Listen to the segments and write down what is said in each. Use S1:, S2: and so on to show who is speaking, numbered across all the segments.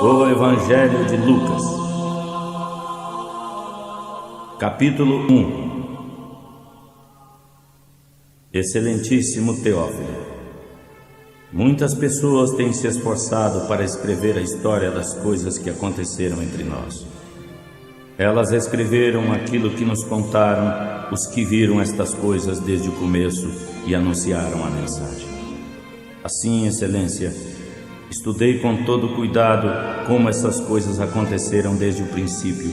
S1: O Evangelho de Lucas, capítulo 1. Excelentíssimo Teófilo, muitas pessoas têm se esforçado para escrever a história das coisas que aconteceram entre nós. Elas escreveram aquilo que nos contaram os que viram estas coisas desde o começo e anunciaram a mensagem. Assim, Excelência, estudei com todo cuidado como essas coisas aconteceram desde o princípio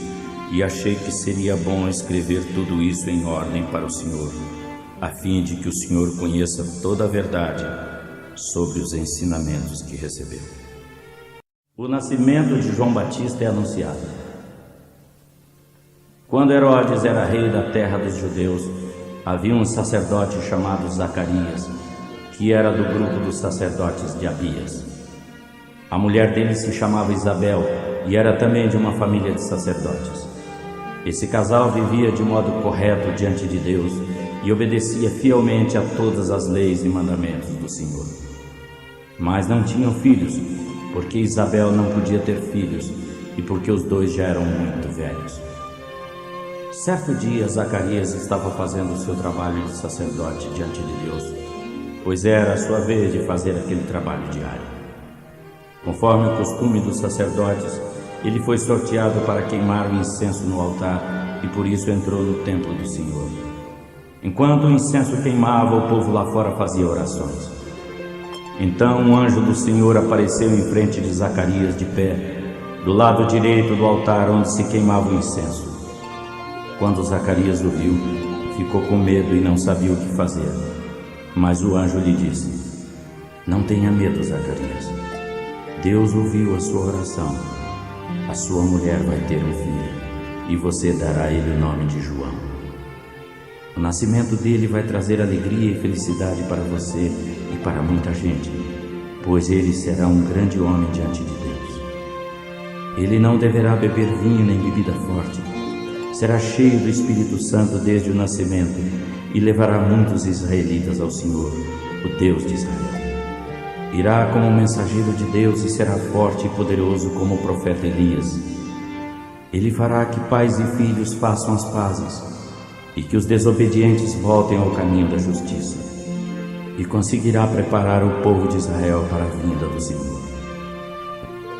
S1: e achei que seria bom escrever tudo isso em ordem para o Senhor, a fim de que o Senhor conheça toda a verdade sobre os ensinamentos que recebeu. O nascimento de João Batista é anunciado. Quando Herodes era rei da terra dos judeus, havia um sacerdote chamado Zacarias, que era do grupo dos sacerdotes de Abias. A mulher dele se chamava Isabel e era também de uma família de sacerdotes. Esse casal vivia de modo correto diante de Deus e obedecia fielmente a todas as leis e mandamentos do Senhor. Mas não tinham filhos, porque Isabel não podia ter filhos e porque os dois já eram muito velhos. Certo dia, Zacarias estava fazendo o seu trabalho de sacerdote diante de Deus, pois era a sua vez de fazer aquele trabalho diário. Conforme o costume dos sacerdotes, ele foi sorteado para queimar o incenso no altar e por isso entrou no templo do Senhor. Enquanto o incenso queimava, o povo lá fora fazia orações. Então um anjo do Senhor apareceu em frente de Zacarias de pé, do lado direito do altar onde se queimava o incenso. Quando Zacarias o viu, ficou com medo e não sabia o que fazer. Mas o anjo lhe disse: "Não tenha medo, Zacarias. Deus ouviu a sua oração. A sua mulher vai ter um filho, e você dará a ele o nome de João. O nascimento dele vai trazer alegria e felicidade para você e para muita gente, pois ele será um grande homem diante de Deus. Ele não deverá beber vinho nem bebida forte. Será cheio do Espírito Santo desde o nascimento e levará muitos israelitas ao Senhor, o Deus de Israel. Irá como mensageiro de Deus e será forte e poderoso como o profeta Elias. Ele fará que pais e filhos façam as pazes e que os desobedientes voltem ao caminho da justiça, e conseguirá preparar o povo de Israel para a vinda do Senhor."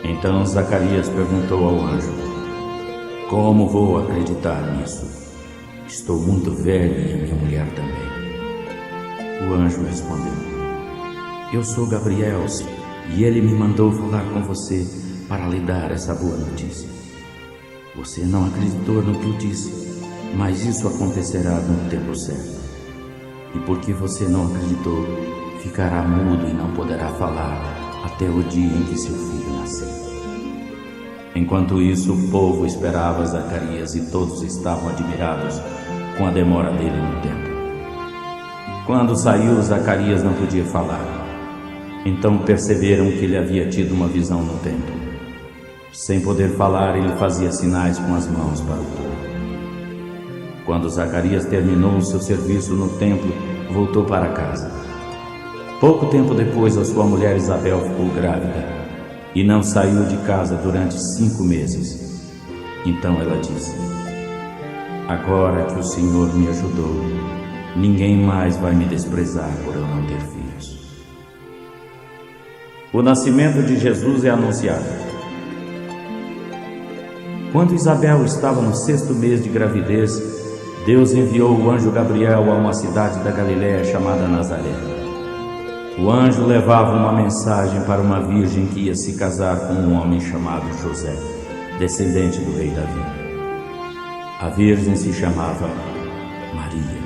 S1: Então Zacarias perguntou ao anjo: "Como vou acreditar nisso? Estou muito velho e a minha mulher também." O anjo respondeu: "Eu sou Gabriel, e ele me mandou falar com você para lhe dar essa boa notícia. Você não acreditou no que eu disse, mas isso acontecerá no tempo certo. E porque você não acreditou, ficará mudo e não poderá falar até o dia em que seu filho nascer." Enquanto isso, o povo esperava Zacarias e todos estavam admirados com a demora dele no templo. Quando saiu, Zacarias não podia falar. Então perceberam que ele havia tido uma visão no templo. Sem poder falar, ele fazia sinais com as mãos para o povo. Quando Zacarias terminou o seu serviço no templo, voltou para casa. Pouco tempo depois, a sua mulher Isabel ficou grávida e não saiu de casa durante 5 meses. Então ela disse: "Agora que o Senhor me ajudou, ninguém mais vai me desprezar por eu não ter filhos." O nascimento de Jesus é anunciado. Quando Isabel estava no 6º mês de gravidez, Deus enviou o anjo Gabriel a uma cidade da Galiléia chamada Nazaré. O anjo levava uma mensagem para uma virgem que ia se casar com um homem chamado José, descendente do rei Davi. A virgem se chamava Maria.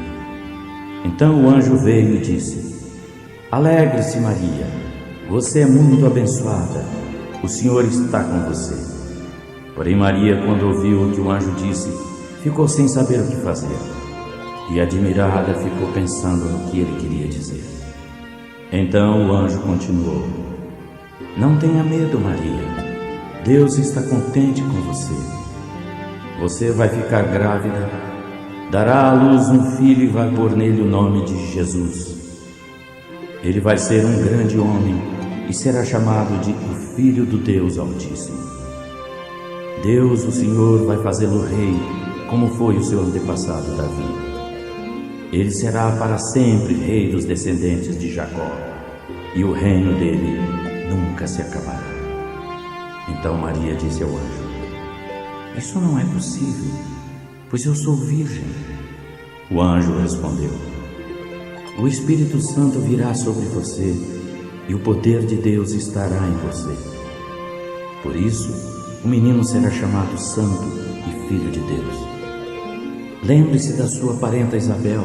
S1: Então o anjo veio e disse: "Alegre-se, Maria, você é muito abençoada, o Senhor está com você." Porém Maria, quando ouviu o que o anjo disse, ficou sem saber o que fazer, e admirada ficou pensando no que ele queria dizer. Então o anjo continuou: "Não tenha medo, Maria. Deus está contente com você. Você vai ficar grávida, dará à luz um filho e vai pôr nele o nome de Jesus. Ele vai ser um grande homem e será chamado de o Filho do Deus Altíssimo. Deus, o Senhor, vai fazê-lo rei, como foi o seu antepassado Davi. Ele será para sempre rei dos descendentes de Jacó, e o reino dele nunca se acabará. Então Maria disse ao anjo: Isso não é possível, pois eu sou virgem. O anjo respondeu: O Espírito Santo virá sobre você, e o poder de Deus estará em você. Por isso, o menino será chamado Santo e Filho de Deus. Lembre-se da sua parenta Isabel.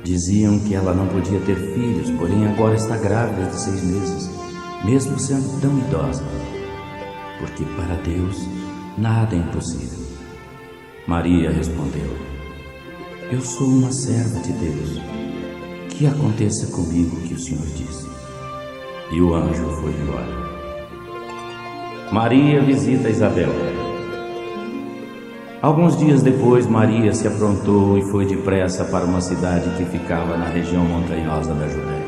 S1: Diziam que ela não podia ter filhos, porém agora está grávida de 6 meses, mesmo sendo tão idosa. Porque para Deus nada é impossível. Maria respondeu: Eu sou uma serva de Deus. Que aconteça comigo o que o Senhor disse. E o anjo foi embora. Maria visita Isabel. Alguns dias depois, Maria se aprontou e foi depressa para uma cidade que ficava na região montanhosa da Judéia.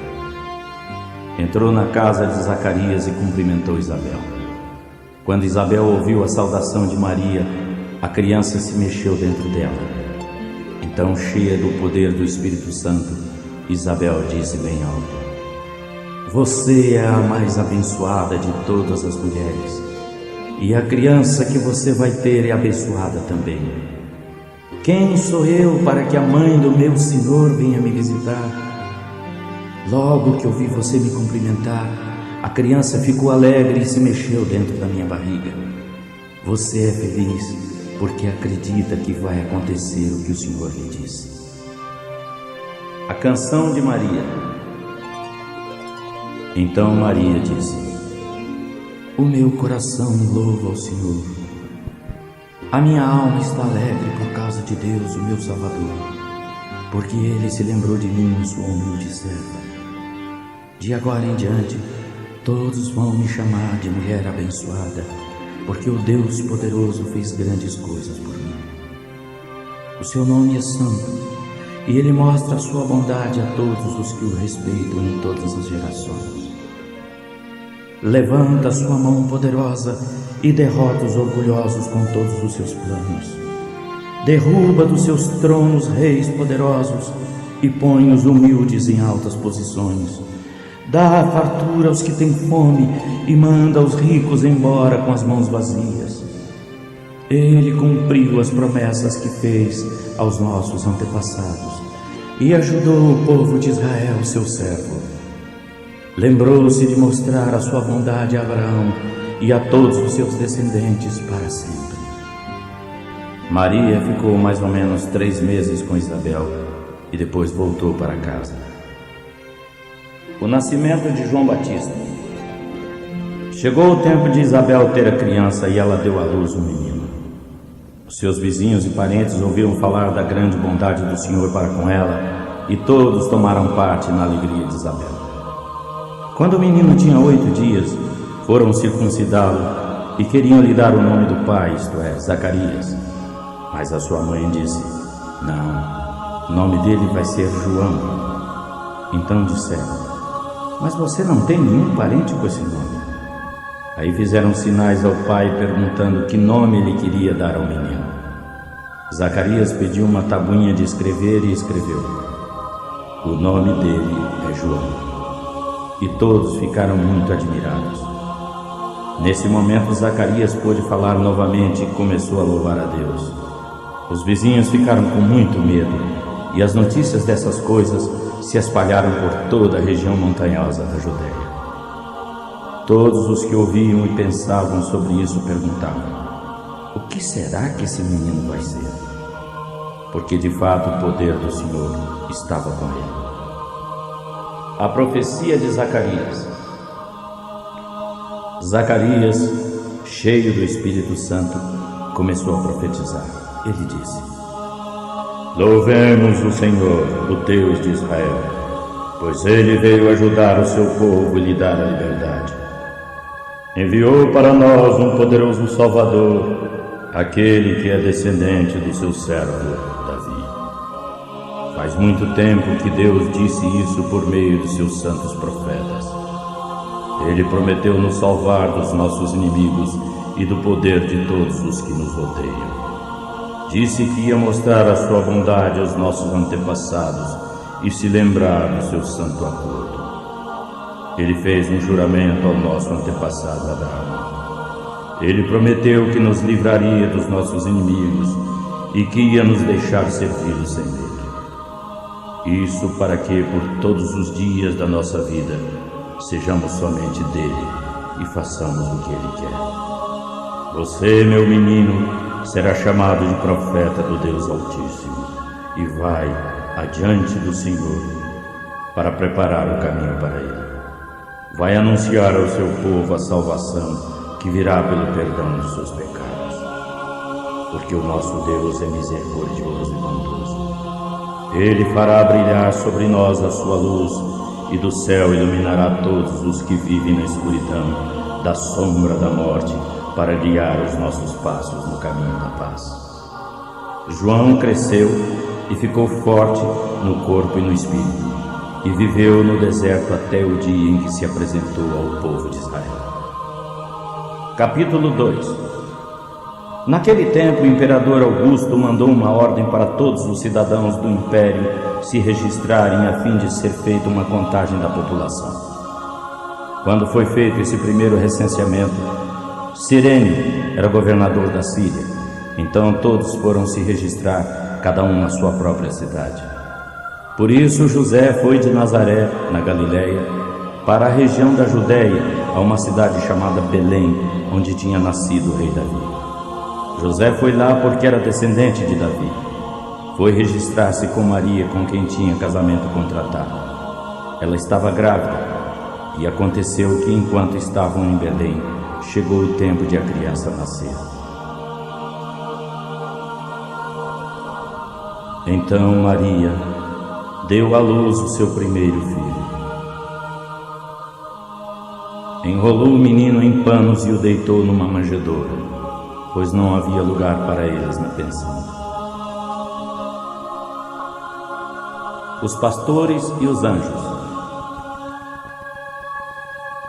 S1: Entrou na casa de Zacarias e cumprimentou Isabel. Quando Isabel ouviu a saudação de Maria, a criança se mexeu dentro dela. Então, cheia do poder do Espírito Santo, Isabel disse bem alto: Você é a mais abençoada de todas as mulheres, e a criança que você vai ter é abençoada também. Quem sou eu para que a mãe do meu Senhor venha me visitar? Logo que ouvi você me cumprimentar, a criança ficou alegre e se mexeu dentro da minha barriga. Você é feliz porque acredita que vai acontecer o que o Senhor lhe disse. A canção de Maria. Então Maria disse: O meu coração louva ao Senhor. A minha alma está alegre por causa de Deus, o meu Salvador, porque Ele se lembrou de mim, sua humilde serva. De agora em diante, todos vão me chamar de mulher abençoada, porque o Deus poderoso fez grandes coisas por mim. O seu nome é santo, e Ele mostra a sua bondade a todos os que o respeitam em todas as gerações. Levanta a sua mão poderosa e derrota os orgulhosos com todos os seus planos. Derruba dos seus tronos reis poderosos e põe os humildes em altas posições. Dá fartura aos que têm fome e manda os ricos embora com as mãos vazias. Ele cumpriu as promessas que fez aos nossos antepassados e ajudou o povo de Israel, seu servo. Lembrou-se de mostrar a sua bondade a Abraão e a todos os seus descendentes para sempre. Maria ficou mais ou menos 3 meses com Isabel e depois voltou para casa. O nascimento de João Batista. Chegou o tempo de Isabel ter a criança e ela deu à luz um menino. Os seus vizinhos e parentes ouviram falar da grande bondade do Senhor para com ela e todos tomaram parte na alegria de Isabel. Quando o menino tinha 8 dias, foram circuncidá-lo e queriam lhe dar o nome do pai, isto é, Zacarias. Mas a sua mãe disse: Não, o nome dele vai ser João. Então disseram: Mas você não tem nenhum parente com esse nome. Aí fizeram sinais ao pai perguntando que nome ele queria dar ao menino. Zacarias pediu uma tabuinha de escrever e escreveu: O nome dele é João. E todos ficaram muito admirados. Nesse momento, Zacarias pôde falar novamente e começou a louvar a Deus. Os vizinhos ficaram com muito medo, e as notícias dessas coisas se espalharam por toda a região montanhosa da Judéia. Todos os que ouviam e pensavam sobre isso perguntavam: O que será que esse menino vai ser? Porque de fato o poder do Senhor estava com ele. A profecia de Zacarias. Zacarias, cheio do Espírito Santo, começou a profetizar. Ele disse: Louvemos o Senhor, o Deus de Israel, pois Ele veio ajudar o seu povo e lhe dar a liberdade. Enviou para nós um poderoso Salvador, aquele que é descendente do seu servo Davi. Faz muito tempo que Deus disse isso por meio de seus santos profetas. Ele prometeu nos salvar dos nossos inimigos e do poder de todos os que nos odeiam. Disse que ia mostrar a sua bondade aos nossos antepassados e se lembrar do seu santo acordo. Ele fez um juramento ao nosso antepassado Abraão. Ele prometeu que nos livraria dos nossos inimigos e que ia nos deixar servi-lo sem medo. Isso para que, por todos os dias da nossa vida, sejamos somente dele e façamos o que ele quer. Você, meu menino, será chamado de profeta do Deus Altíssimo e vai adiante do Senhor para preparar o caminho para ele. Vai anunciar ao seu povo a salvação que virá pelo perdão dos seus pecados, porque o nosso Deus é misericordioso e bondoso. Ele fará brilhar sobre nós a sua luz e do céu iluminará todos os que vivem na escuridão da sombra da morte, para guiar os nossos passos no caminho da paz. João cresceu e ficou forte no corpo e no espírito, e viveu no deserto até o dia em que se apresentou ao povo de Israel. Capítulo 2. Naquele tempo, o imperador Augusto mandou uma ordem para todos os cidadãos do império se registrarem a fim de ser feita uma contagem da população. Quando foi feito esse primeiro recenseamento, Cirene era governador da Síria. Então todos foram se registrar, cada um na sua própria cidade. Por isso José foi de Nazaré, na Galiléia, para a região da Judéia, a uma cidade chamada Belém, onde tinha nascido o rei Davi. José foi lá porque era descendente de Davi. Foi registrar-se com Maria, com quem tinha casamento contratado. Ela estava grávida, e aconteceu que enquanto estavam em Belém, chegou o tempo de a criança nascer. Então Maria deu à luz o seu primeiro filho. Enrolou o menino em panos e o deitou numa manjedoura, pois não havia lugar para eles na pensão. Os pastores e os anjos.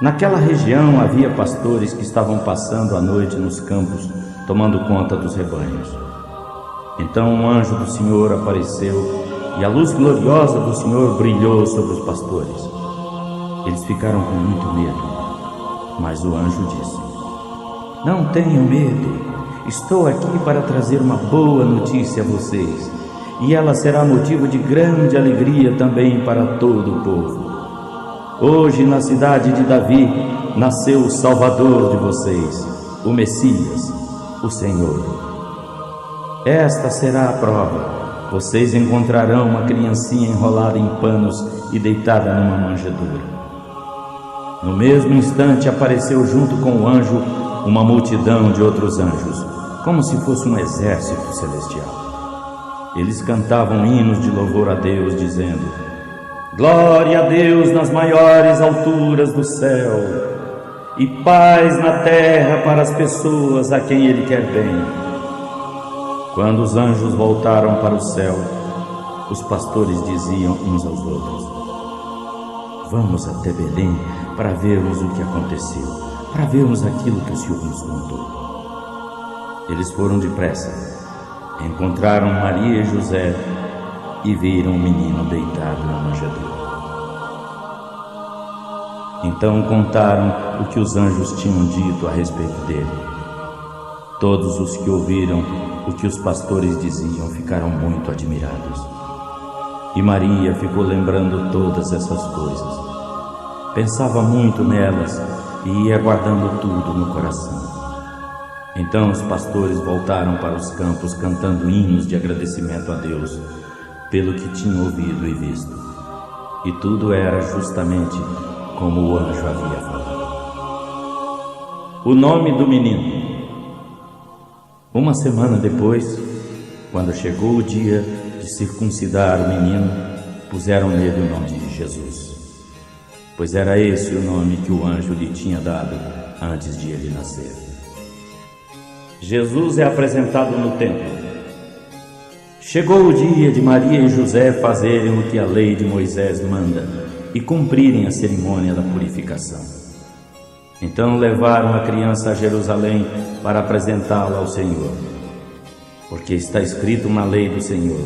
S1: Naquela região havia pastores que estavam passando a noite nos campos, tomando conta dos rebanhos. Então um anjo do Senhor apareceu e a luz gloriosa do Senhor brilhou sobre os pastores. Eles ficaram com muito medo, mas o anjo disse: Não tenham medo, estou aqui para trazer uma boa notícia a vocês, e ela será motivo de grande alegria também para todo o povo. Hoje, na cidade de Davi, nasceu o Salvador de vocês, o Messias, o Senhor. Esta será a prova. Vocês encontrarão uma criancinha enrolada em panos e deitada numa manjedoura. No mesmo instante apareceu junto com o anjo uma multidão de outros anjos, como se fosse um exército celestial. Eles cantavam hinos de louvor a Deus, dizendo: Glória a Deus nas maiores alturas do céu, e paz na terra para as pessoas a quem Ele quer bem. Quando os anjos voltaram para o céu, os pastores diziam uns aos outros: Vamos até Belém para vermos o que aconteceu, para vermos aquilo que o Senhor nos contou. Eles foram depressa, encontraram Maria e José e viram o menino deitado na manjedoura. Então contaram o que os anjos tinham dito a respeito dele. Todos os que ouviram o que os pastores diziam ficaram muito admirados. E Maria ficou lembrando todas essas coisas. Pensava muito nelas e ia guardando tudo no coração. Então os pastores voltaram para os campos cantando hinos de agradecimento a Deus pelo que tinham ouvido e visto. E tudo era justamente como o anjo havia falado. O nome do menino. Uma semana depois, quando chegou o dia de circuncidar o menino, puseram nele o nome de Jesus, pois era esse o nome que o anjo lhe tinha dado antes de ele nascer. Jesus é apresentado no templo. Chegou o dia de Maria e José fazerem o que a lei de Moisés manda e cumprirem a cerimônia da purificação. Então levaram a criança a Jerusalém para apresentá-la ao Senhor. Porque está escrito na lei do Senhor: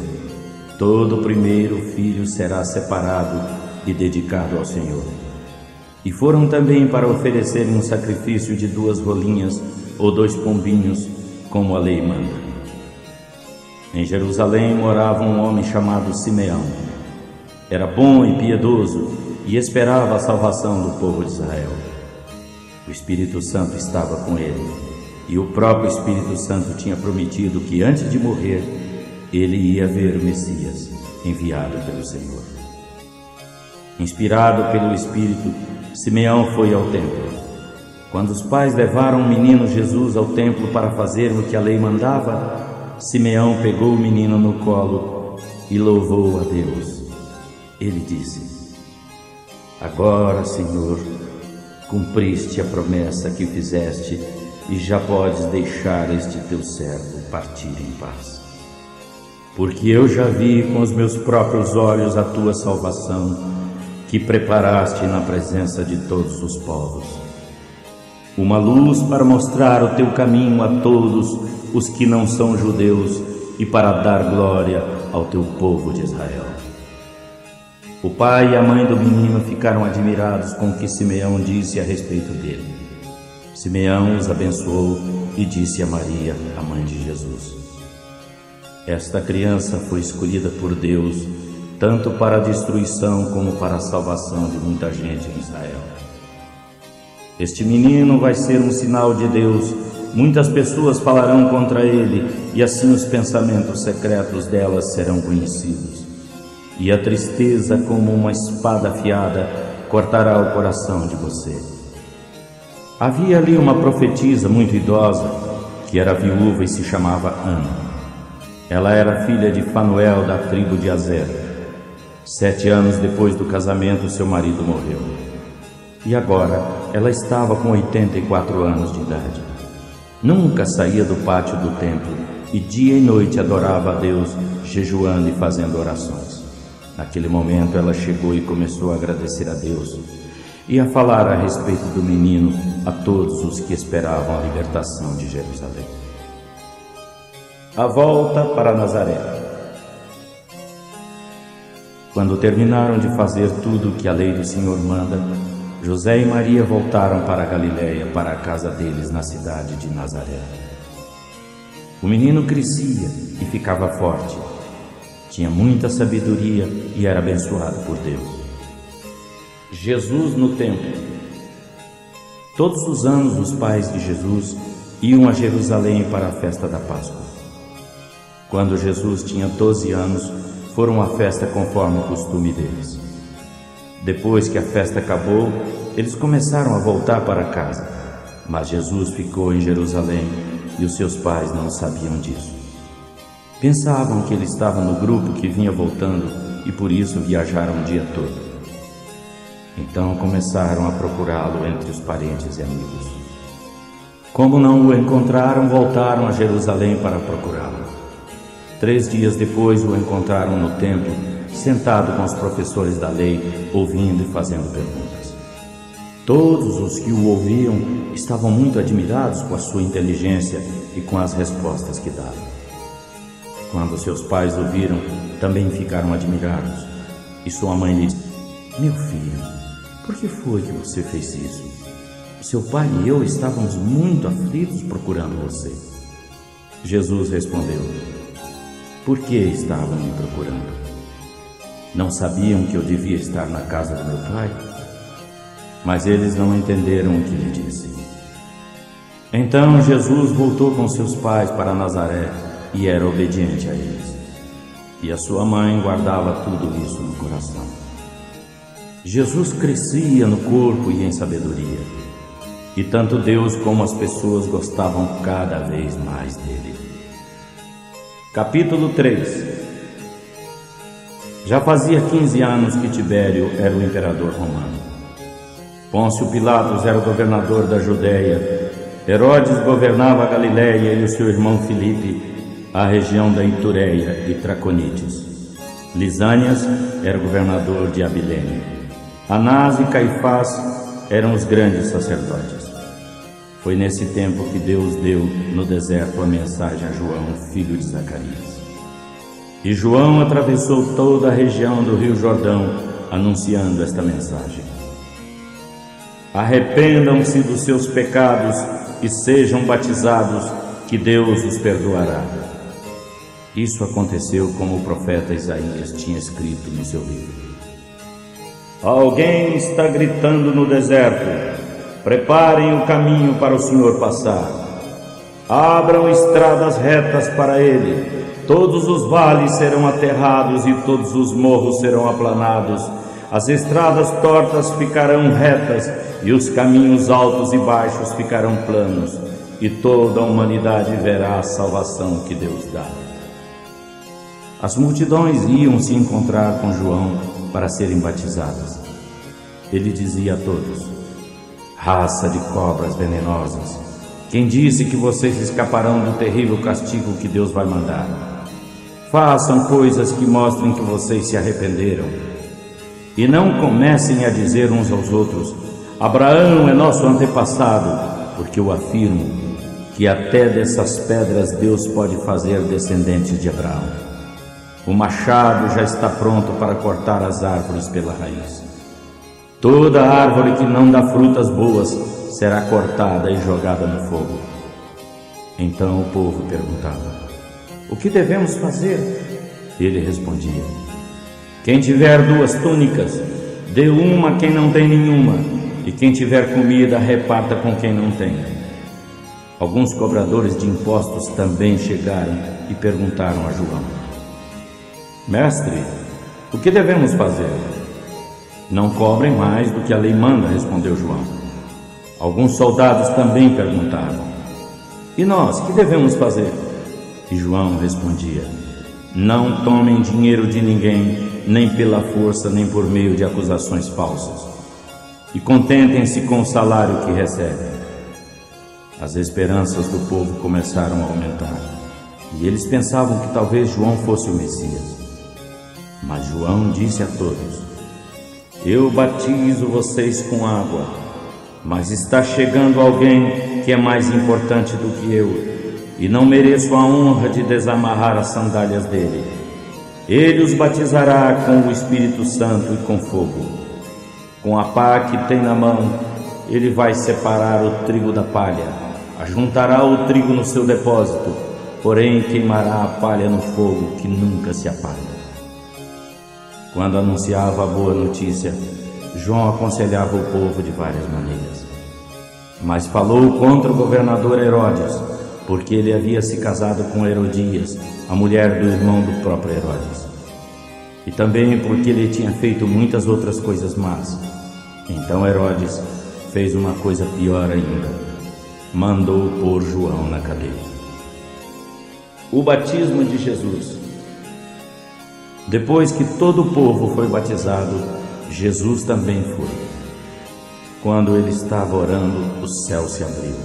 S1: todo primeiro filho será separado e dedicado ao Senhor. E foram também para oferecerem um sacrifício de 2 rolinhas ou 2 pombinhos, como a lei manda. Em Jerusalém morava um homem chamado Simeão. Era bom e piedoso e esperava a salvação do povo de Israel. O Espírito Santo estava com ele, e o próprio Espírito Santo tinha prometido que antes de morrer, ele ia ver o Messias, enviado pelo Senhor. Inspirado pelo Espírito, Simeão foi ao templo. Quando os pais levaram o menino Jesus ao templo para fazer o que a lei mandava, Simeão pegou o menino no colo e louvou a Deus. Ele disse: agora, Senhor, cumpriste a promessa que fizeste e já podes deixar este teu servo partir em paz. Porque eu já vi com os meus próprios olhos a tua salvação, que preparaste na presença de todos os povos. Uma luz para mostrar o teu caminho a todos os que não são judeus e para dar glória ao teu povo de Israel. O pai e a mãe do menino ficaram admirados com o que Simeão disse a respeito dele. Simeão os abençoou e disse a Maria, a mãe de Jesus: esta criança foi escolhida por Deus, tanto para a destruição como para a salvação de muita gente em Israel. Este menino vai ser um sinal de Deus. Muitas pessoas falarão contra ele, e assim os pensamentos secretos delas serão conhecidos. E a tristeza, como uma espada afiada, cortará o coração de você. Havia ali uma profetisa muito idosa, que era viúva e se chamava Ana. Ela era filha de Fanuel, da tribo de Azer. 7 anos depois do casamento, seu marido morreu. E agora ela estava com 84 anos de idade. Nunca saía do pátio do templo e dia e noite adorava a Deus, jejuando e fazendo orações. Naquele momento ela chegou e começou a agradecer a Deus e a falar a respeito do menino a todos os que esperavam a libertação de Jerusalém. A volta para Nazaré. Quando terminaram de fazer tudo o que a lei do Senhor manda, José e Maria voltaram para a Galiléia, para a casa deles na cidade de Nazaré. O menino crescia e ficava forte. Tinha muita sabedoria e era abençoado por Deus. Jesus no templo. Todos os anos os pais de Jesus iam a Jerusalém para a festa da Páscoa. Quando Jesus tinha 12 anos, foram à festa conforme o costume deles. Depois que a festa acabou, eles começaram a voltar para casa, mas Jesus ficou em Jerusalém e os seus pais não sabiam disso. Pensavam que ele estava no grupo que vinha voltando e por isso viajaram o dia todo. Então começaram a procurá-lo entre os parentes e amigos. Como não o encontraram, voltaram a Jerusalém para procurá-lo. 3 dias depois o encontraram no templo, sentado com os professores da lei, ouvindo e fazendo perguntas. Todos os que o ouviam estavam muito admirados com a sua inteligência e com as respostas que dava. Quando seus pais o viram, também ficaram admirados. E sua mãe lhe disse: meu filho, por que foi que você fez isso? Seu pai e eu estávamos muito aflitos procurando você. Jesus respondeu: por que estavam me procurando? Não sabiam que eu devia estar na casa do meu pai? Mas eles não entenderam o que lhe disse. Então Jesus voltou com seus pais para Nazaré e era obediente a eles. E a sua mãe guardava tudo isso no coração. Jesus crescia no corpo e em sabedoria, e tanto Deus como as pessoas gostavam cada vez mais dele. Capítulo 3. Já fazia 15 anos que Tibério era o imperador romano. Pôncio Pilatos era o governador da Judéia. Herodes governava a Galiléia e o seu irmão Filipe a região da Itureia e Traconites. Lisânias era governador de Abilene. Anás e Caifás eram os grandes sacerdotes. Foi nesse tempo que Deus deu no deserto a mensagem a João, filho de Zacarias. E João atravessou toda a região do Rio Jordão, anunciando esta mensagem: arrependam-se dos seus pecados e sejam batizados, que Deus os perdoará. Isso aconteceu como o profeta Isaías tinha escrito no seu livro. Alguém está gritando no deserto: preparem o caminho para o Senhor passar. Abram estradas retas para Ele. Todos os vales serão aterrados e todos os morros serão aplanados. As estradas tortas ficarão retas e os caminhos altos e baixos ficarão planos. E toda a humanidade verá a salvação que Deus dá. As multidões iam se encontrar com João para serem batizadas. Ele dizia a todos: raça de cobras venenosas, quem disse que vocês escaparão do terrível castigo que Deus vai mandar? Façam coisas que mostrem que vocês se arrependeram. E não comecem a dizer uns aos outros: Abraão é nosso antepassado, porque eu afirmo que até dessas pedras Deus pode fazer descendentes de Abraão. O machado já está pronto para cortar as árvores pela raiz. Toda árvore que não dá frutas boas será cortada e jogada no fogo. Então o povo perguntava: o que devemos fazer? Ele respondia: quem tiver 2 túnicas, dê uma a quem não tem nenhuma, e quem tiver comida, reparta com quem não tem. Alguns cobradores de impostos também chegaram e perguntaram a João: mestre, o que devemos fazer? Não cobrem mais do que a lei manda, respondeu João. Alguns soldados também perguntavam: e nós, que devemos fazer? E João respondia: não tomem dinheiro de ninguém, nem pela força, nem por meio de acusações falsas. E contentem-se com o salário que recebem. As esperanças do povo começaram a aumentar, e eles pensavam que talvez João fosse o Messias. Mas João disse a todos: eu batizo vocês com água, mas está chegando alguém que é mais importante do que eu, e não mereço a honra de desamarrar as sandálias dele. Ele os batizará com o Espírito Santo e com fogo. Com a pá que tem na mão, ele vai separar o trigo da palha, ajuntará o trigo no seu depósito, porém queimará a palha no fogo que nunca se apaga. Quando anunciava a boa notícia, João aconselhava o povo de várias maneiras. Mas falou contra o governador Herodes, porque ele havia se casado com Herodias, a mulher do irmão do próprio Herodes. E também porque ele tinha feito muitas outras coisas más. Então Herodes fez uma coisa pior ainda: mandou pôr João na cadeia. O batismo de Jesus. Depois que todo o povo foi batizado, Jesus também foi. Quando ele estava orando, o céu se abriu,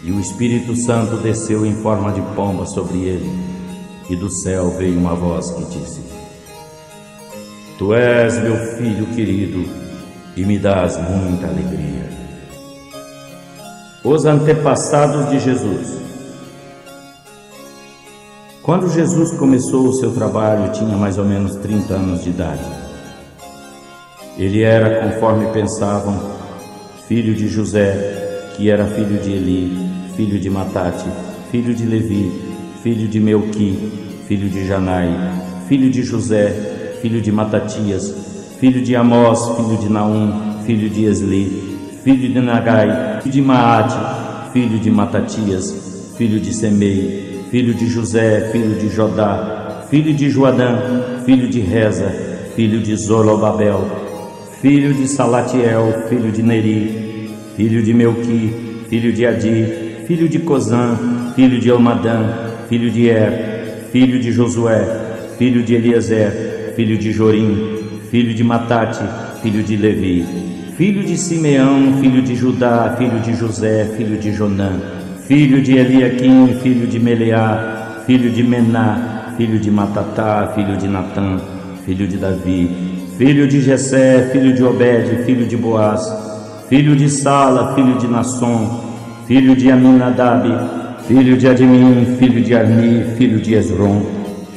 S1: e o Espírito Santo desceu em forma de pomba sobre ele, e do céu veio uma voz que disse: Tu és meu filho querido, e me dás muita alegria. Os antepassados de Jesus. Quando Jesus começou o seu trabalho, tinha mais ou menos 30 anos de idade. Ele era, conforme pensavam, filho de José, que era filho de Eli, filho de Matate, filho de Levi, filho de Melqui, filho de Janai, filho de José, filho de Matatias, filho de Amós, filho de Naum, filho de Esli, filho de Nagai, filho de Maate, filho de Matatias, filho de Semei, filho de José, filho de Jodá, filho de Joadã, filho de Reza, filho de Zorobabel, filho de Salatiel, filho de Neri, filho de Melqui, filho de Adi, filho de Cozã, filho de Elmadã, filho de filho de Josué, filho de Eliezer, filho de Jorim, filho de Matate, filho de Levi, filho de Simeão, filho de Judá, filho de José, filho de Jonã, filho de Eliaquim, filho de Meleá, filho de Mená, filho de Matatá, filho de Natã, filho de Davi, filho de Jessé, filho de Obed, filho de Boaz, filho de Sala, filho de Nasson, filho de Aminadab, filho de Admin, filho de Arni, filho de Esrom,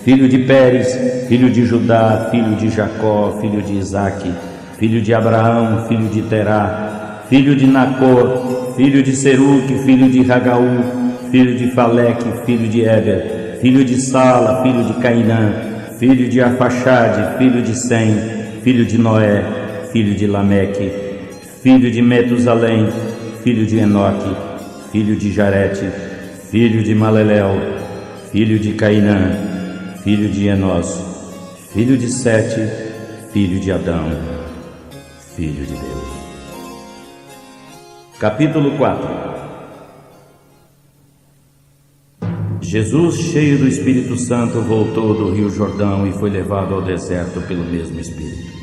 S1: filho de Pérez, filho de Judá, filho de Jacó, filho de Isaque, filho de Abraão, filho de Terá, filho de Nacor, filho de Seruque, filho de Ragaú, filho de Faleque, filho de Éber, filho de Sala, filho de Cainã, filho de Arfaxade, filho de Sem, filho de Noé, filho de Lameque, filho de Metusalém, filho de Enoque, filho de Jarete, filho de Maleléu, filho de Cainã, filho de Enós, filho de Sete, filho de Adão, filho de Deus. Capítulo 4. Jesus, cheio do Espírito Santo, voltou do Rio Jordão e foi levado ao deserto pelo mesmo Espírito.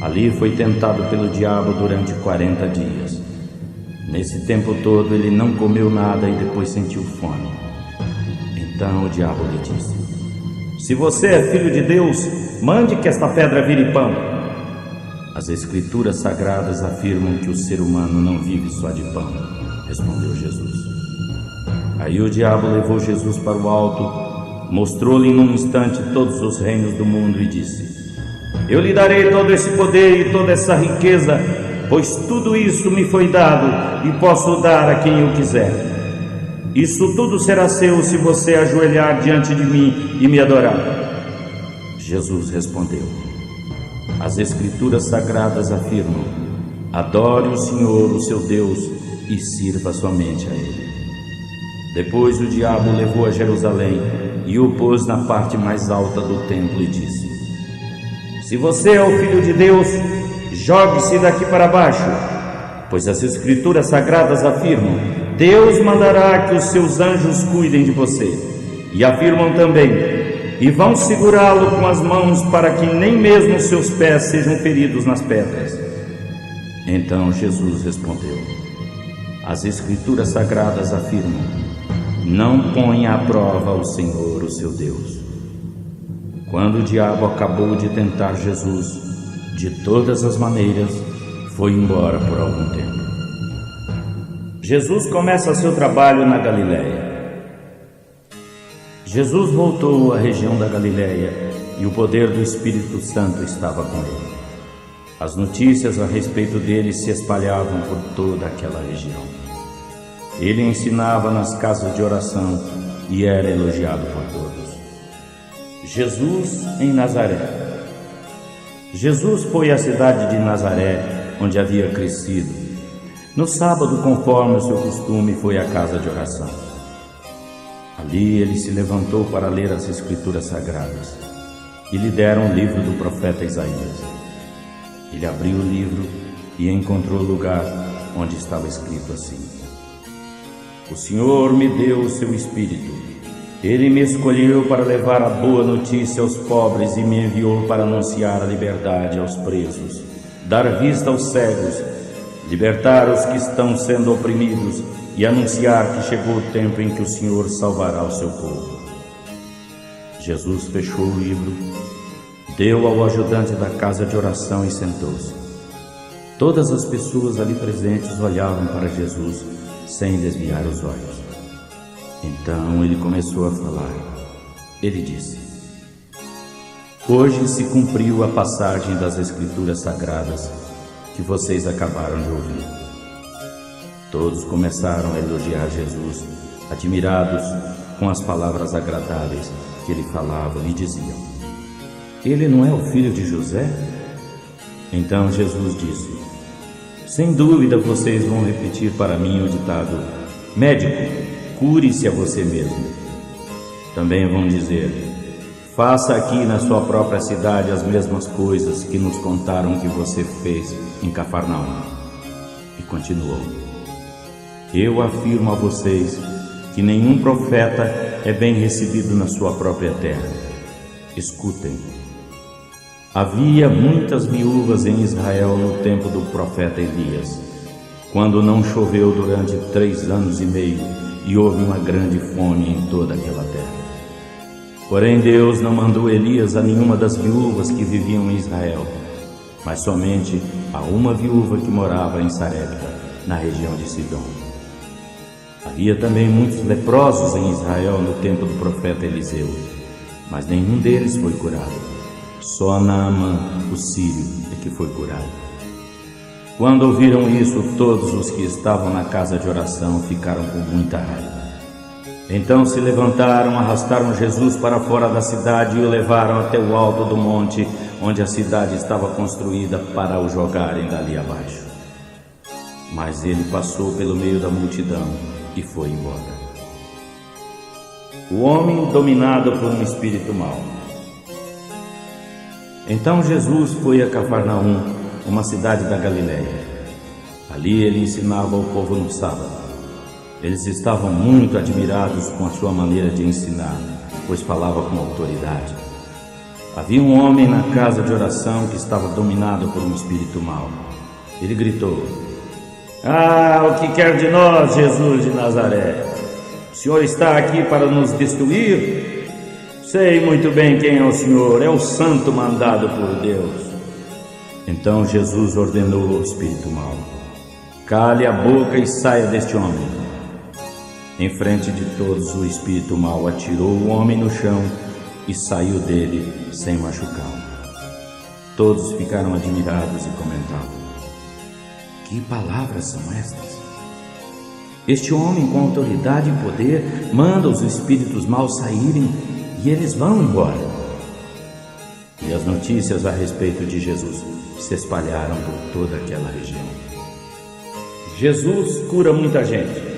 S1: Ali foi tentado pelo diabo durante 40 dias. Nesse tempo todo ele não comeu nada e depois sentiu fome. Então o diabo lhe disse: se você é filho de Deus, mande que esta pedra vire pão. As Escrituras Sagradas afirmam que o ser humano não vive só de pão, respondeu Jesus. Aí o diabo levou Jesus para o alto, mostrou-lhe num instante todos os reinos do mundo e disse: eu lhe darei todo esse poder e toda essa riqueza, pois tudo isso me foi dado e posso dar a quem eu quiser. Isso tudo será seu se você ajoelhar diante de mim e me adorar. Jesus respondeu: as Escrituras Sagradas afirmam: adore o Senhor, o seu Deus, e sirva somente a Ele. Depois o diabo o levou a Jerusalém e o pôs na parte mais alta do templo e disse: se você é o Filho de Deus, jogue-se daqui para baixo, pois as Escrituras Sagradas afirmam: Deus mandará que os seus anjos cuidem de você. E afirmam também: e vão segurá-lo com as mãos para que nem mesmo seus pés sejam feridos nas pedras. Então Jesus respondeu: as Escrituras Sagradas afirmam: não ponha à prova o Senhor, o seu Deus. Quando o diabo acabou de tentar Jesus, de todas as maneiras, foi embora por algum tempo. Jesus começa seu trabalho na Galiléia. Jesus voltou à região da Galiléia e o poder do Espírito Santo estava com ele. As notícias a respeito dele se espalhavam por toda aquela região. Ele ensinava nas casas de oração e era elogiado por todos. Jesus em Nazaré. Jesus foi à cidade de Nazaré, onde havia crescido. No sábado, conforme o seu costume, foi à casa de oração. Ali ele se levantou para ler as Escrituras Sagradas e lhe deram o livro do profeta Isaías. Ele abriu o livro e encontrou o lugar onde estava escrito assim: o Senhor me deu o seu Espírito. Ele me escolheu para levar a boa notícia aos pobres e me enviou para anunciar a liberdade aos presos, dar vista aos cegos, libertar os que estão sendo oprimidos e anunciar que chegou o tempo em que o Senhor salvará o seu povo. Jesus fechou o livro, deu ao ajudante da casa de oração e sentou-se. Todas as pessoas ali presentes olhavam para Jesus sem desviar os olhos. Então ele começou a falar. Ele disse: hoje se cumpriu a passagem das Escrituras Sagradas que vocês acabaram de ouvir. Todos começaram a elogiar Jesus, admirados com as palavras agradáveis que ele falava, e diziam: ele não é o filho de José? Então Jesus disse: sem dúvida vocês vão repetir para mim o ditado: médico, cure-se a você mesmo. Também vão dizer: faça aqui na sua própria cidade as mesmas coisas que nos contaram que você fez em Cafarnaum. E continuou: eu afirmo a vocês que nenhum profeta é bem recebido na sua própria terra. Escutem. Havia muitas viúvas em Israel no tempo do profeta Elias, quando não choveu durante 3 anos e meio e houve uma grande fome em toda aquela terra. Porém Deus não mandou Elias a nenhuma das viúvas que viviam em Israel, mas somente a uma viúva que morava em Sarepta, na região de Sidom. Havia também muitos leprosos em Israel no tempo do profeta Eliseu, mas nenhum deles foi curado. Só Naamã, o sírio, é que foi curado. Quando ouviram isso, todos os que estavam na casa de oração ficaram com muita raiva. Então se levantaram, arrastaram Jesus para fora da cidade e o levaram até o alto do monte, onde a cidade estava construída, para o jogarem dali abaixo. Mas ele passou pelo meio da multidão e foi embora. O homem dominado por um espírito mau. Então Jesus foi a Cafarnaum, uma cidade da Galileia. Ali ele ensinava o povo no sábado. Eles estavam muito admirados com a sua maneira de ensinar, pois falava com autoridade. Havia um homem na casa de oração que estava dominado por um espírito mau. Ele gritou: "Ah, o que quer de nós, Jesus de Nazaré? O Senhor está aqui para nos destruir? Sei muito bem quem é o Senhor, é o santo mandado por Deus." Então Jesus ordenou ao espírito mau: "Cale a boca e saia deste homem." Em frente de todos, o espírito mau atirou o homem no chão e saiu dele sem machucá-lo. Todos ficaram admirados e comentavam: "Que palavras são estas? Este homem, com autoridade e poder, manda os espíritos maus saírem e eles vão embora." E as notícias a respeito de Jesus se espalharam por toda aquela região. Jesus cura muita gente.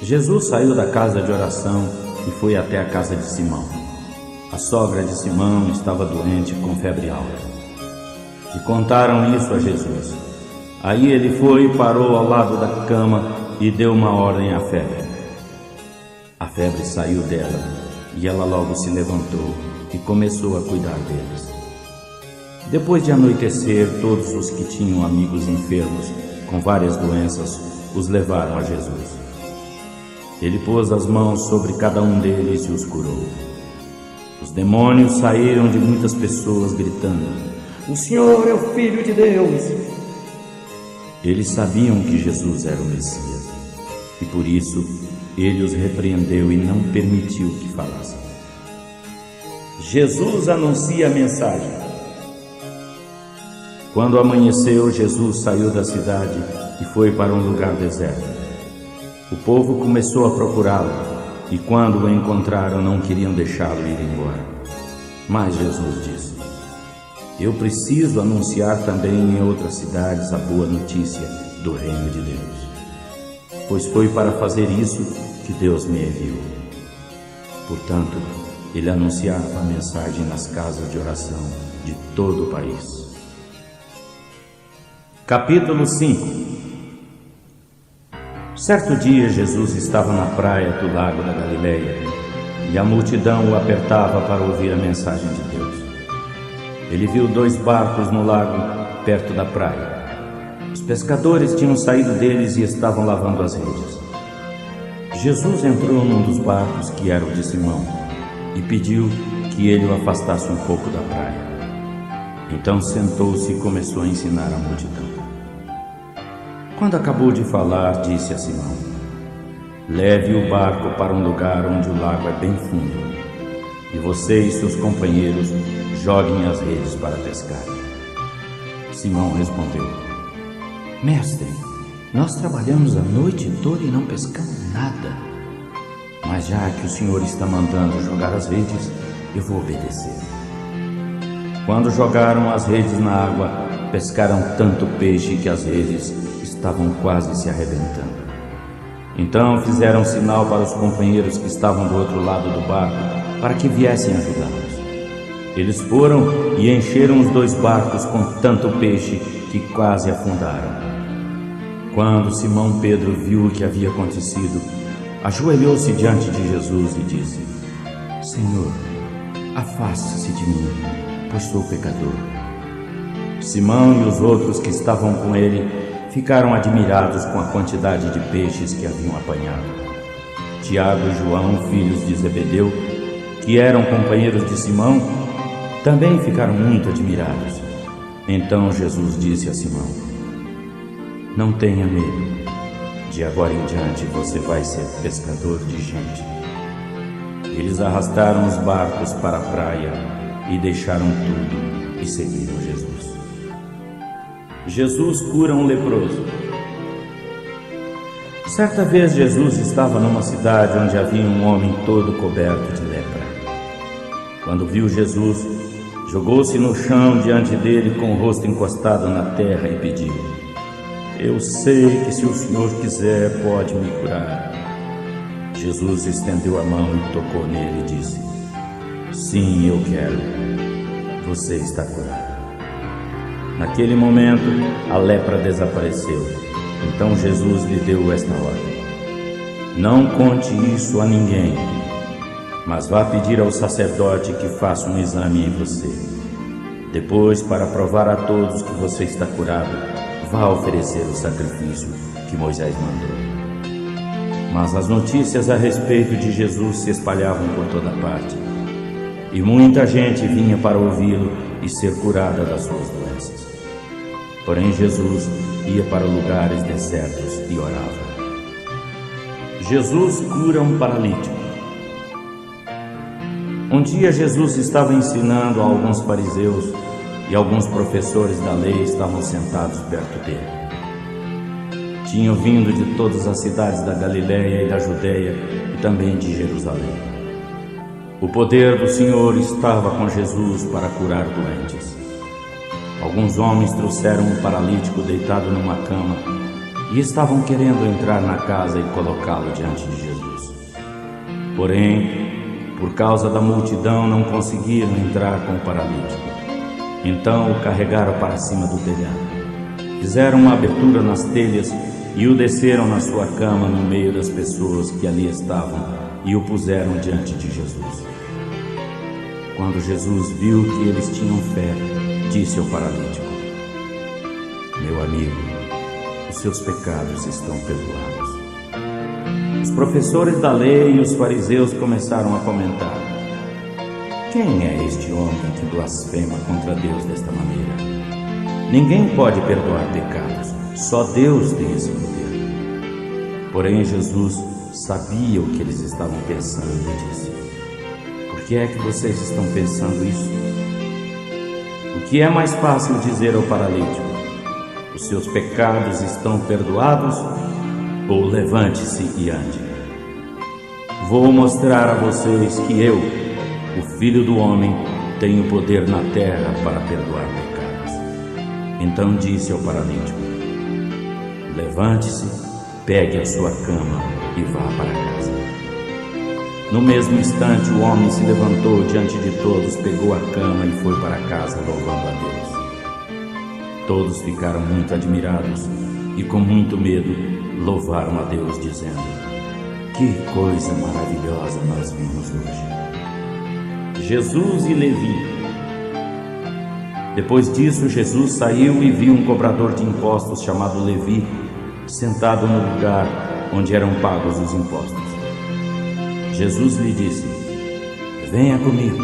S1: Jesus saiu da casa de oração e foi até a casa de Simão. A sogra de Simão estava doente com febre alta. E contaram isso a Jesus. Aí ele foi e parou ao lado da cama e deu uma ordem à febre. A febre saiu dela e ela logo se levantou e começou a cuidar deles. Depois de anoitecer, todos os que tinham amigos enfermos com várias doenças os levaram a Jesus. Ele pôs as mãos sobre cada um deles e os curou. Os demônios saíram de muitas pessoas gritando: "O Senhor é o Filho de Deus!" Eles sabiam que Jesus era o Messias e por isso ele os repreendeu e não permitiu que falassem. Jesus anuncia a mensagem. Quando amanheceu, Jesus saiu da cidade e foi para um lugar deserto. O povo começou a procurá-lo e quando o encontraram não queriam deixá-lo ir embora. Mas Jesus disse: "Eu preciso anunciar também em outras cidades a boa notícia do reino de Deus, pois foi para fazer isso que Deus me enviou." Portanto, ele anunciava a mensagem nas casas de oração de todo o país. Capítulo 5. Certo dia, Jesus estava na praia do lago da Galileia e a multidão o apertava para ouvir a mensagem de Deus. Ele viu 2 barcos no lago, perto da praia. Os pescadores tinham saído deles e estavam lavando as redes. Jesus entrou num dos barcos, que era o de Simão, e pediu que ele o afastasse um pouco da praia. Então sentou-se e começou a ensinar a multidão. Quando acabou de falar, disse a Simão: "Leve o barco para um lugar onde o lago é bem fundo, e você e seus companheiros joguem as redes para pescar." Simão respondeu: "Mestre, nós trabalhamos a noite toda e não pescamos nada. Mas já que o Senhor está mandando jogar as redes, eu vou obedecer." Quando jogaram as redes na água, pescaram tanto peixe que as redes estavam quase se arrebentando. Então fizeram sinal para os companheiros que estavam do outro lado do barco, para que viessem ajudá-los. Eles foram e encheram os 2 barcos com tanto peixe que quase afundaram. Quando Simão Pedro viu o que havia acontecido, ajoelhou-se diante de Jesus e disse: "Senhor, afaste-se de mim, pois sou pecador." Simão e os outros que estavam com ele ficaram admirados com a quantidade de peixes que haviam apanhado. Tiago e João, filhos de Zebedeu, que eram companheiros de Simão, também ficaram muito admirados. Então Jesus disse a Simão: "Não tenha medo, De agora em diante você vai ser pescador de gente. Eles arrastaram os barcos para a praia e deixaram tudo e seguiram Jesus. Jesus cura um leproso. Certa vez Jesus estava numa cidade onde havia um homem todo coberto de lepra. Quando viu Jesus, jogou-se no chão diante dele com o rosto encostado na terra e pediu: Eu sei que se o Senhor quiser, pode me curar. Jesus estendeu a mão e tocou nele e disse: Sim, eu quero. Você está curado. Naquele momento, a lepra desapareceu. Então Jesus lhe deu esta ordem: Não conte isso a ninguém, mas vá pedir ao sacerdote que faça um exame em você. Depois, para provar a todos que você está curado, vá oferecer o sacrifício que Moisés mandou. Mas as notícias a respeito de Jesus se espalhavam por toda parte, e muita gente vinha para ouvi-lo e ser curada das suas doenças. Porém, Jesus ia para lugares desertos e orava. Jesus cura um paralítico. Um dia Jesus estava ensinando a alguns fariseus e alguns professores da lei estavam sentados perto dele. Tinham vindo de todas as cidades da Galileia e da Judeia e também de Jerusalém. O poder do Senhor estava com Jesus para curar doentes. Alguns homens trouxeram um paralítico deitado numa cama e estavam querendo entrar na casa e colocá-lo diante de Jesus. Porém, por causa da multidão, não conseguiram entrar com o paralítico. Então o carregaram para cima do telhado. Fizeram uma abertura nas telhas e o desceram na sua cama no meio das pessoas que ali estavam e o puseram diante de Jesus. Quando Jesus viu que eles tinham fé, disse ao paralítico: Meu amigo, os seus pecados estão perdoados. Os professores da lei e os fariseus começaram a comentar: Quem é este homem que blasfema contra Deus desta maneira? Ninguém pode perdoar pecados, só Deus tem esse poder. Porém, Jesus sabia o que eles estavam pensando e disse: Por que é que vocês estão pensando isso? O que é mais fácil dizer ao paralítico: Os seus pecados estão perdoados? Ou levante-se e ande? Vou mostrar a vocês que eu, o Filho do Homem, tenho poder na terra para perdoar pecados. Então disse ao paralítico: Levante-se, pegue a sua cama e vá para casa. No mesmo instante, o homem se levantou diante de todos, pegou a cama e foi para casa, louvando a Deus. Todos ficaram muito admirados e, com muito medo, louvaram a Deus, dizendo: Que coisa maravilhosa nós vimos hoje. Jesus e Levi. Depois disso, Jesus saiu e viu um cobrador de impostos chamado Levi sentado no lugar onde eram pagos os impostos. Jesus lhe disse: Venha comigo.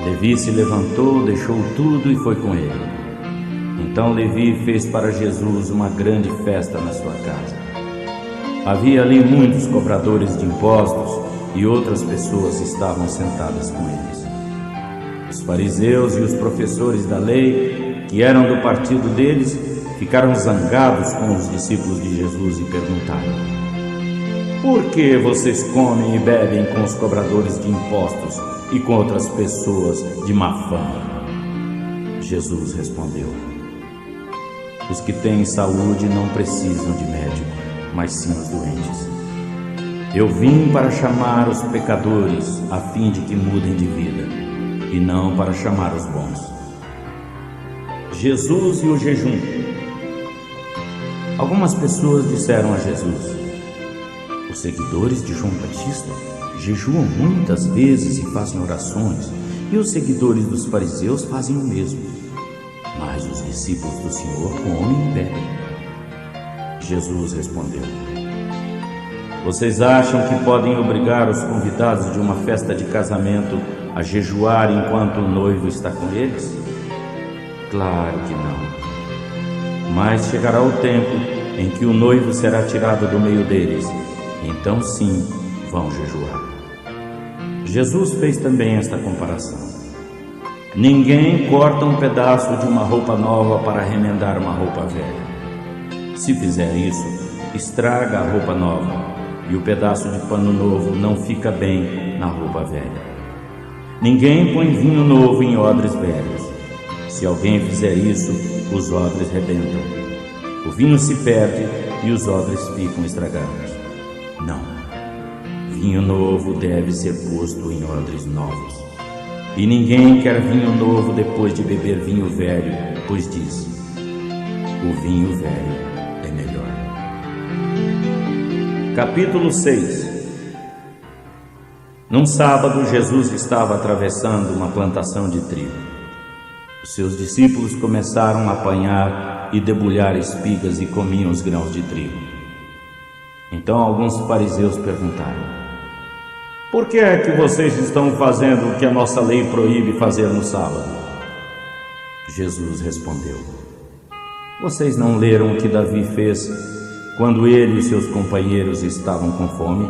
S1: Levi se levantou, deixou tudo e foi com ele. Então Levi fez para Jesus uma grande festa na sua casa. Havia ali muitos cobradores de impostos e outras pessoas estavam sentadas com eles. Os fariseus e os professores da lei, que eram do partido deles, ficaram zangados com os discípulos de Jesus e perguntaram: Por que vocês comem e bebem com os cobradores de impostos e com outras pessoas de má fama? Jesus respondeu: Os que têm saúde não precisam de médico, mas sim os doentes. Eu vim para chamar os pecadores, a fim de que mudem de vida, e não para chamar os bons. Jesus e o jejum. Algumas pessoas disseram a Jesus: Os seguidores de João Batista jejuam muitas vezes e fazem orações, e os seguidores dos fariseus fazem o mesmo. Mas os discípulos do Senhor comem e bebem. Jesus respondeu: Vocês acham que podem obrigar os convidados de uma festa de casamento a jejuar enquanto o noivo está com eles? Claro que não. Mas chegará o tempo em que o noivo será tirado do meio deles, então sim vão jejuar. Jesus fez também esta comparação: ninguém corta um pedaço de uma roupa nova para remendar uma roupa velha. Se fizer isso, estraga a roupa nova, e o pedaço de pano novo não fica bem na roupa velha. Ninguém põe vinho novo em odres velhos. Se alguém fizer isso, os odres rebentam. O vinho se perde e os odres ficam estragados. Não. Vinho novo deve ser posto em odres novos. E ninguém quer vinho novo depois de beber vinho velho, pois diz: o vinho velho é melhor. Capítulo 6. Num sábado, Jesus estava atravessando uma plantação de trigo. Os seus discípulos começaram a apanhar e debulhar espigas e comiam os grãos de trigo. Então alguns fariseus perguntaram: por que é que vocês estão fazendo o que a nossa lei proíbe fazer no sábado? Jesus respondeu: vocês não leram o que Davi fez quando ele e seus companheiros estavam com fome?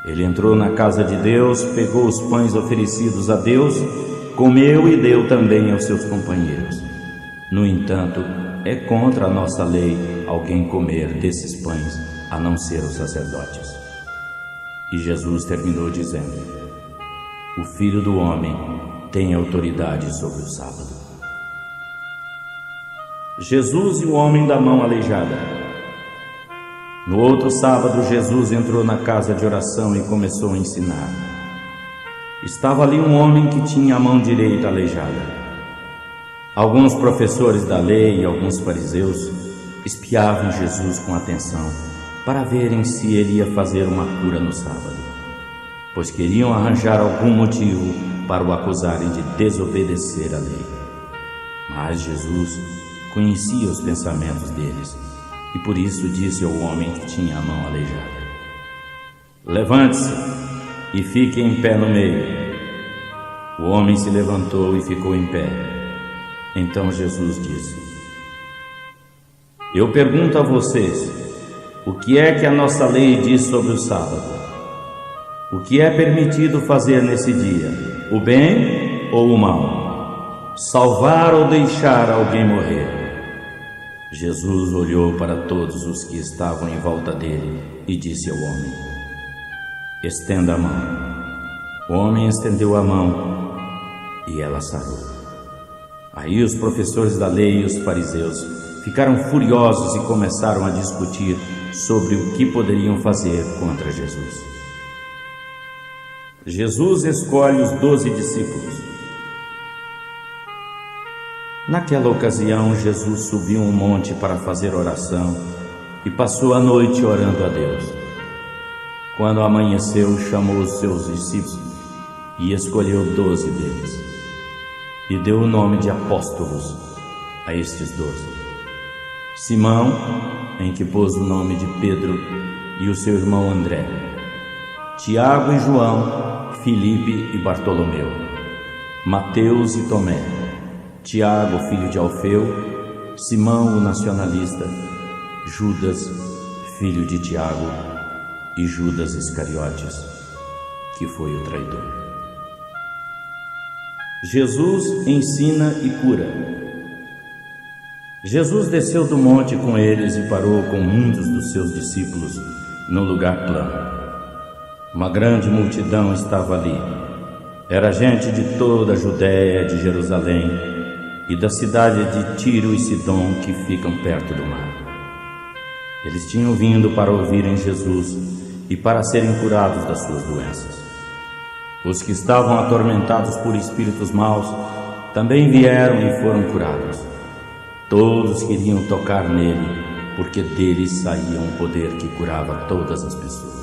S1: Ele entrou na casa de Deus, pegou os pães oferecidos a Deus, comeu e deu também aos seus companheiros. No entanto, é contra a nossa lei alguém comer desses pães, a não ser os sacerdotes. E Jesus terminou dizendo: o Filho do Homem tem autoridade sobre o sábado. Jesus e o homem da mão aleijada. No outro sábado, Jesus entrou na casa de oração e começou a ensinar. Estava ali um homem que tinha a mão direita aleijada. Alguns professores da lei e alguns fariseus espiavam Jesus com atenção para verem se ele ia fazer uma cura no sábado, pois queriam arranjar algum motivo para o acusarem de desobedecer a lei. Mas Jesus conhecia os pensamentos deles e por isso disse ao homem que tinha a mão aleijada: levante-se e fique em pé no meio. O homem se levantou e ficou em pé. Então Jesus disse: eu pergunto a vocês, o que é que a nossa lei diz sobre o sábado? O que é permitido fazer nesse dia? O bem ou o mal? Salvar ou deixar alguém morrer? Jesus olhou para todos os que estavam em volta dele e disse ao homem: estenda a mão. O homem estendeu a mão e ela sarou. Aí os professores da lei e os fariseus ficaram furiosos e começaram a discutir sobre o que poderiam fazer contra Jesus. Jesus escolhe os 12 discípulos. Naquela ocasião, Jesus subiu um monte para fazer oração e passou a noite orando a Deus. Quando amanheceu, chamou os seus discípulos e escolheu 12 deles, e deu o nome de apóstolos a estes 12. Simão, em que pôs o nome de Pedro, e o seu irmão André, Tiago e João, Filipe e Bartolomeu, Mateus e Tomé, Tiago, filho de Alfeu, Simão, o nacionalista, Judas, filho de Tiago, e Judas Iscariotes, que foi o traidor. Jesus ensina e cura. Jesus desceu do monte com eles e parou com muitos dos seus discípulos num lugar plano. Uma grande multidão estava ali. Era gente de toda a Judéia, de Jerusalém e da cidade de Tiro e Sidom, que ficam perto do mar. Eles tinham vindo para ouvirem Jesus e para serem curados das suas doenças. Os que estavam atormentados por espíritos maus também vieram e foram curados. Todos queriam tocar nele, porque dele saía um poder que curava todas as pessoas.